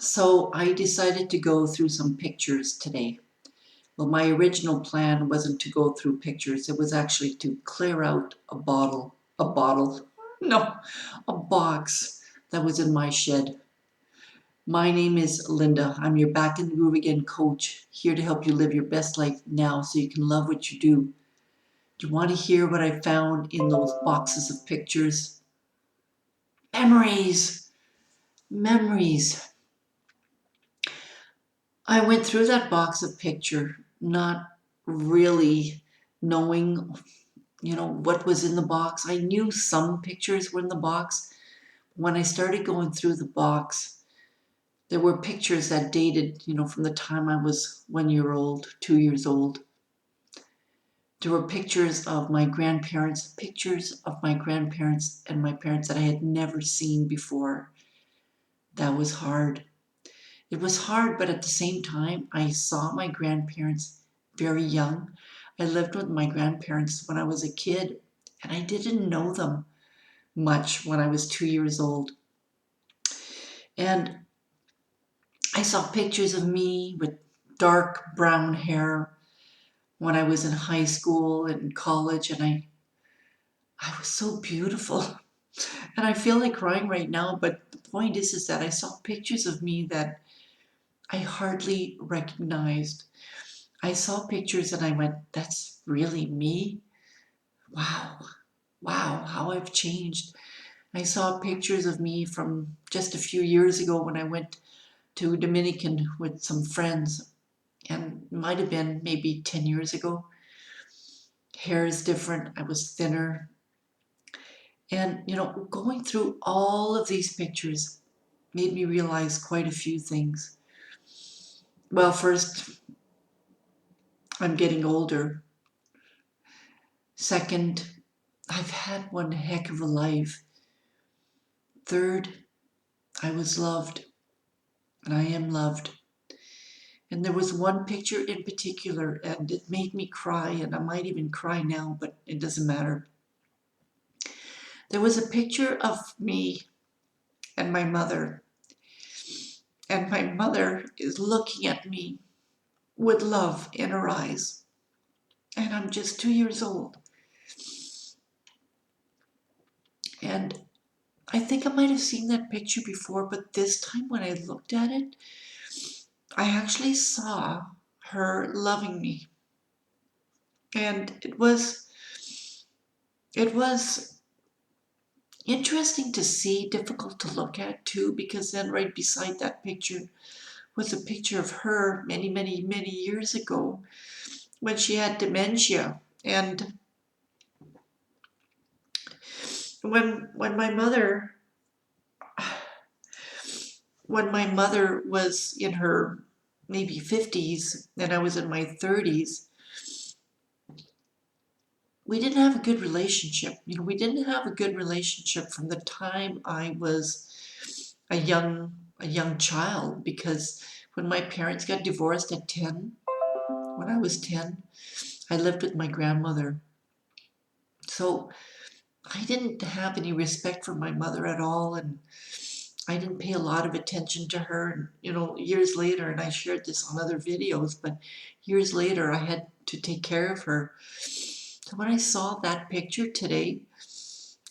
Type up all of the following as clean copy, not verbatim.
So I decided to go through some pictures today. Well, my original plan wasn't to go through pictures. It was actually to clear out no, a box that was in my shed. My name is Linda. I'm your Back in the Groove Again coach, here to help you live your best life now so you can love what you do. Do you want to hear what I found in those boxes of pictures? Memories! Memories! I went through that box of picture not really knowing, what was in the box. I knew some pictures were in the box. When I started going through the box, there were pictures that dated, from the time I was 1 year old, 2 years old. There were pictures of my grandparents and my parents that I had never seen before. That was hard. It was hard, but at the same time, I saw my grandparents very young. I lived with my grandparents when I was a kid, and I didn't know them much when I was 2 years old. And I saw pictures of me with dark brown hair when I was in high school and college, and I was so beautiful. And I feel like crying right now, but the point is that I saw pictures of me that I hardly recognized. I saw pictures and I went, that's really me? Wow, wow, how I've changed. I saw pictures of me from just a few years ago when I went to Dominican with some friends, and it might have been maybe 10 years ago. Hair is different, I was thinner. And, going through all of these pictures made me realize quite a few things. Well, first, I'm getting older. Second, I've had one heck of a life. Third, I was loved, and I am loved. And there was one picture in particular, and it made me cry, and I might even cry now, but it doesn't matter. There was a picture of me and my mother, and my mother is looking at me with love in her eyes, and I'm just 2 years old. And I think I might have seen that picture before, but this time when I looked at it, I actually saw her loving me. And it was interesting to see, difficult to look at too, because then right beside that picture was a picture of her many, many, many years ago when she had dementia. And when my mother was in her maybe 50s and I was in my 30s, we didn't have a good relationship. We didn't have a good relationship from the time I was a young child, because when my parents got divorced at 10, when I was 10, I lived with my grandmother. So I didn't have any respect for my mother at all, and I didn't pay a lot of attention to her. And, years later, and I shared this on other videos, but years later, I had to take care of her. So when I saw that picture today,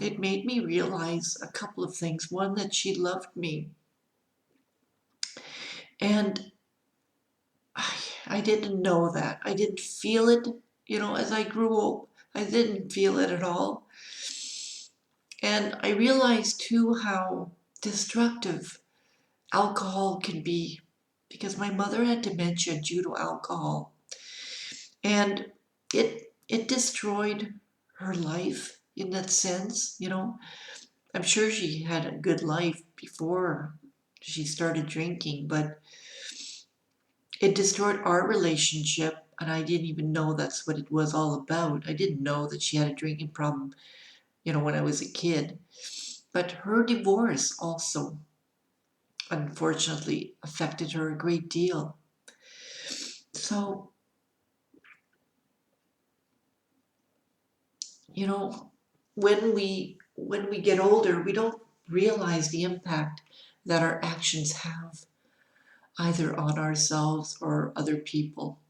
it made me realize a couple of things. One, that she loved me. And I didn't know that. I didn't feel it, as I grew old. I didn't feel it at all. And I realized too how destructive alcohol can be, because my mother had dementia due to alcohol. And it destroyed her life in that sense. I'm sure she had a good life before she started drinking, but it destroyed our relationship, and I didn't even know that's what it was all about. I didn't know that she had a drinking problem, when I was a kid. But her divorce also, unfortunately, affected her a great deal. So, you know, when we get older, we don't realize the impact that our actions have. either on ourselves or other people.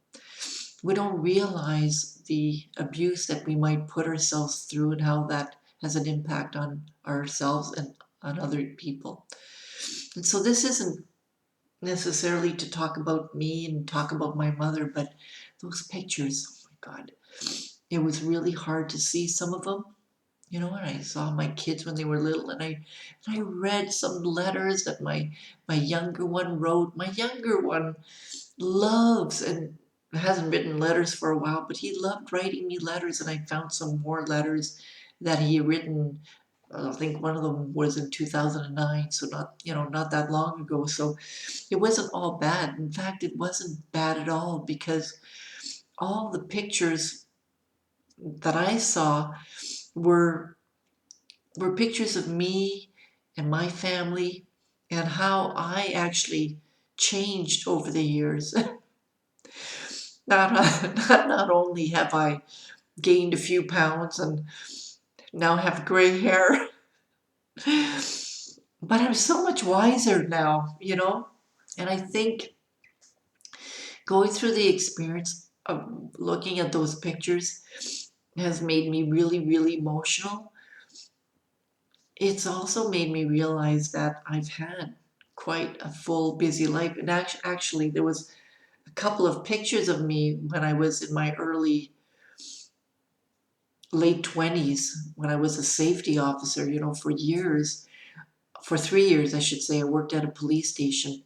We don't realize the abuse that we might put ourselves through and how that has an impact on ourselves and on other people. And so this isn't necessarily to talk about me and talk about my mother, but those pictures, oh my God, it was really hard to see some of them. You know, and I saw my kids when they were little, and I read some letters that my younger one wrote. My younger one loves and hasn't written letters for a while, but he loved writing me letters, and I found some more letters that he had written. I think one of them was in 2009, so not that long ago. So it wasn't all bad. In fact, it wasn't bad at all because all the pictures that I saw were were pictures of me and my family and how I actually changed over the years. Not only have I gained a few pounds and now have gray hair, but I'm so much wiser now. And I think going through the experience of looking at those pictures has made me really, really emotional. It's also made me realize that I've had quite a full, busy life. And actually, there was a couple of pictures of me when I was in my late 20s, when I was a safety officer, for years, for 3 years, I should say. I worked at a police station.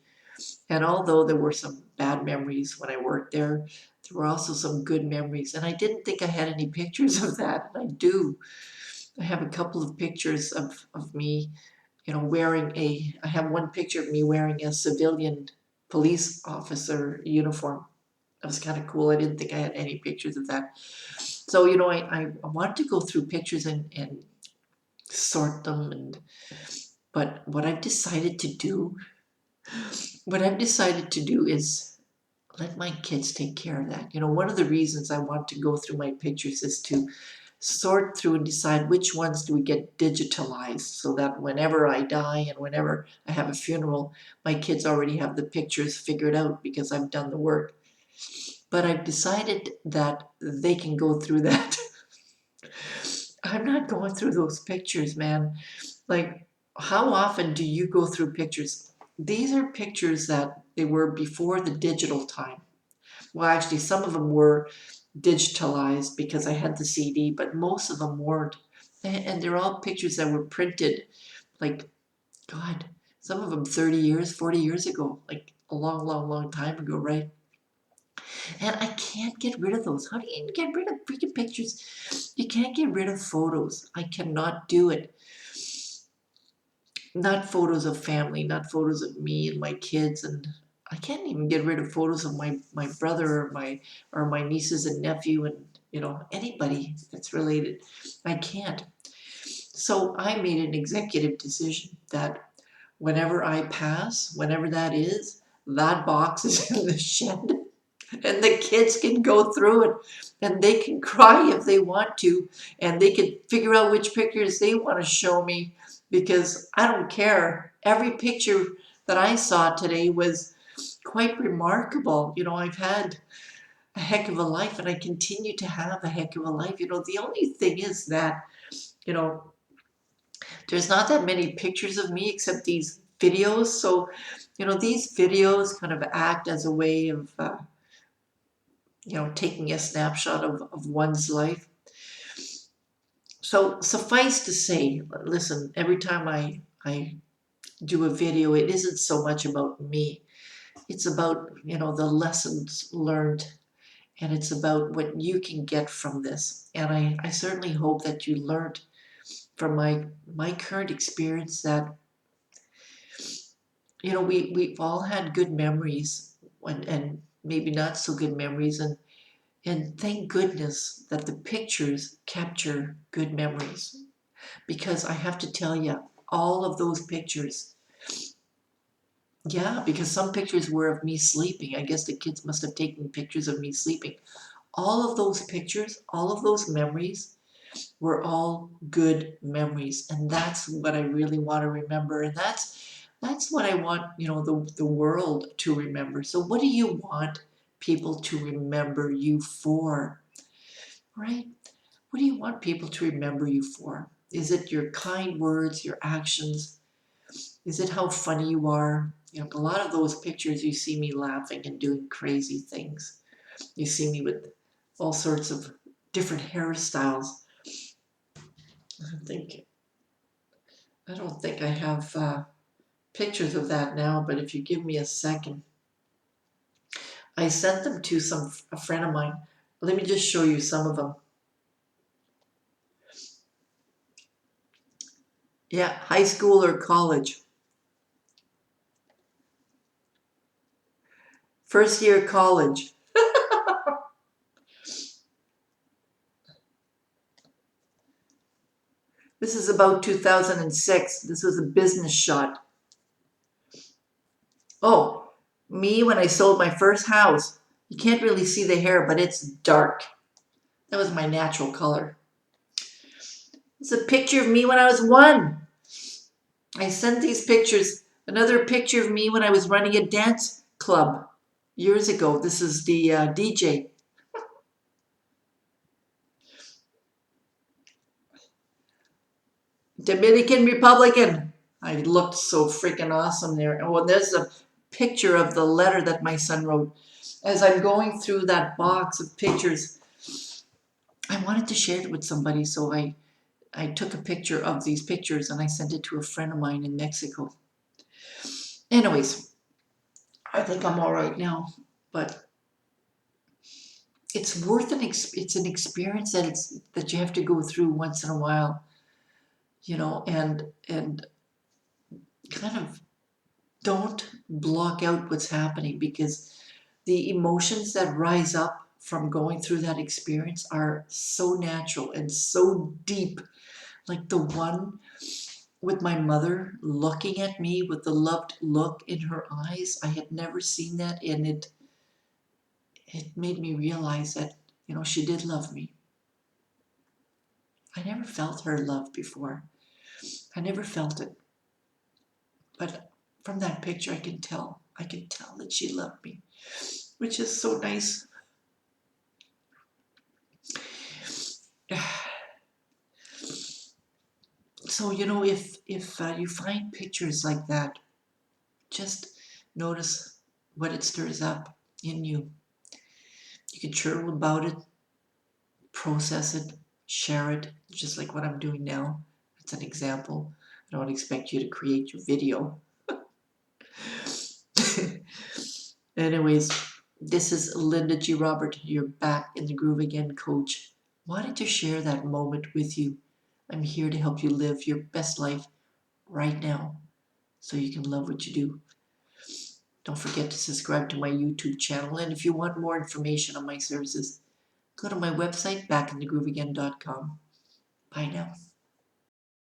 And although there were some bad memories when I worked there, there were also some good memories. And I didn't think I had any pictures of that. And I do. I have a couple of pictures of me, I have one picture of me wearing a civilian police officer uniform. That was kind of cool. I didn't think I had any pictures of that. So, I wanted to go through pictures and sort them. But what I've decided to do is let my kids take care of that. One of the reasons I want to go through my pictures is to sort through and decide which ones do we get digitalized so that whenever I die and whenever I have a funeral, my kids already have the pictures figured out because I've done the work. But I've decided that they can go through that. I'm not going through those pictures, man. Like, how often do you go through pictures? These are pictures that they were before the digital time. Well, actually, some of them were digitalized because I had the CD, but most of them weren't. And they're all pictures that were printed, like, God, some of them 30 years, 40 years ago, like a long, long, long time ago, right? And I can't get rid of those. How do you get rid of freaking pictures? You can't get rid of photos. I cannot do it. Not photos of family, not photos of me and my kids, and I can't even get rid of photos of my brother or my nieces and nephew and anybody that's related. I can't. So I made an executive decision that whenever I pass, whenever that is, that box is in the shed and the kids can go through it and they can cry if they want to and they can figure out which pictures they want to show me because I don't care. Every picture that I saw today was quite remarkable. I've had a heck of a life and I continue to have a heck of a life. The only thing is that, you know, there's not that many pictures of me except these videos. So, these videos kind of act as a way of, taking a snapshot of one's life. So suffice to say, listen, every time I do a video, it isn't so much about me. It's about, the lessons learned, and it's about what you can get from this. And I certainly hope that you learned from my current experience that, we've all had good memories and maybe not so good memories. And thank goodness that the pictures capture good memories. Because I have to tell you, all of those pictures, yeah, because some pictures were of me sleeping. I guess the kids must have taken pictures of me sleeping. All of those pictures, all of those memories were all good memories. And that's what I really want to remember. And That's what I want, the world to remember. So what do you want people to remember you for, right? What do you want people to remember you for? Is it your kind words, your actions? Is it how funny you are? A lot of those pictures, you see me laughing and doing crazy things. You see me with all sorts of different hairstyles. I don't think I have pictures of that now, but if you give me a second, I sent them to a friend of mine. Let me just show you some of them. Yeah, high school or college. First year college. This is about 2006. This was a business shot. Oh, me when I sold my first house. You can't really see the hair, but it's dark. That was my natural color. It's a picture of me when I was 1. I sent these pictures. Another picture of me when I was running a dance club years ago. This is the DJ. Dominican Republican. I looked so freaking awesome there. Oh, well, there's a picture of the letter that my son wrote. As I'm going through that box of pictures, I wanted to share it with somebody, so I took a picture of these pictures and I sent it to a friend of mine in Mexico. Anyways, I think I'm all right now, but it's worth it's an experience that you have to go through once in a while, and kind of don't block out what's happening, because the emotions that rise up from going through that experience are so natural and so deep. Like the one with my mother looking at me with the loved look in her eyes. I had never seen that, and it made me realize that, she did love me. I never felt her love before. I never felt it. But from that picture, I can tell. I can tell that she loved me, which is so nice. So, if you find pictures like that, just notice what it stirs up in you. You can journal about it, process it, share it, just like what I'm doing now. It's an example. I don't expect you to create your video. Anyways, this is Linda G. Robert, your Back in the Groove Again coach. Wanted to share that moment with you. I'm here to help you live your best life right now so you can love what you do. Don't forget to subscribe to my YouTube channel, and if you want more information on my services, go to my website, backinthegrooveagain.com. Bye now.